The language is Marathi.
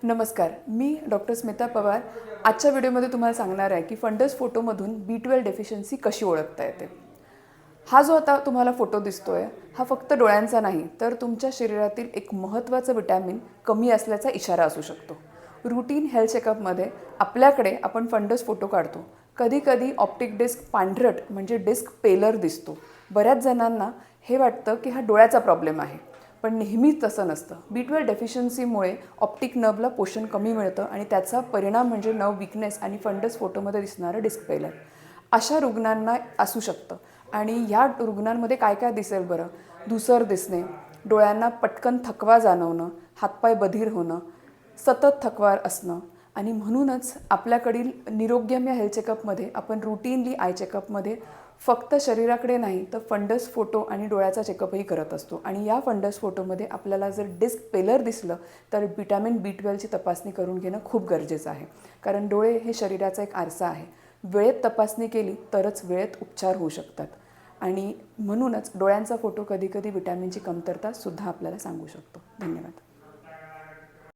नमस्कार, मी डॉक्टर स्मिता पवार आजच्या व्हिडिओमध्ये तुम्हाला सांगणार आहे की फंडस फोटोमधून B12 डेफिशियन्सी कशी ओळखता येते। हा जो आता तुम्हाला फोटो दिसतोय हा फक्त डोळ्यांचा नाही तर तुमच्या शरीरातील एक महत्त्वाचं विटॅमिन कमी असल्याचा इशारा असू शकतो। रूटीन हेल्थ चेकअपमध्ये आपल्याकडे आपण फंडस फोटो काढतो। कधी कधी ऑप्टिक डिस्क पांढरट म्हणजे डिस्क पेलर दिसतो। बऱ्याच जणांना हे वाटतं की हा डोळ्याचा प्रॉब्लेम आहे, पण नेहमीच तसं नसतं। B12 डेफिशियन्सीमुळे ऑप्टिक नर्वला पोषण कमी मिळतं आणि त्याचा परिणाम म्हणजे नर्व वीकनेस आणि फंडस फोटोमध्ये दिसणारं डिस्क पेलर अशा रुग्णांना असू शकतं। आणि या रुग्णांमध्ये काय काय दिसेल बरं? धुसर दिसणे, डोळ्यांना पटकन थकवा जाणवणं, हातपाय बधीर होणं, सतत थकवा असणं आणि म्हणूनच आपल्याकडील निरोग्यम हेल्थ चेकअपमध्ये आपण रुटीनली आय चेकअपमध्ये फक्त शरीराकडे नाही तर फंडस फोटो आणि डोळ्याचा चेकअपही करत असतो। आणि या फंडस फोटोमध्ये आपल्याला जर डिस्क पेलर दिसलं तर विटॅमिन B12ची तपासणी करून घेणं खूप गरजेचं आहे, कारण डोळे हे शरीराचा एक आरसा आहे। वेळेत तपासणी केली तरच वेळेत उपचार होऊ शकतात आणि म्हणूनच डोळ्यांचा फोटो कधी कधी विटॅमिनची कमतरता सुद्धा आपल्याला सांगू शकतो। धन्यवाद।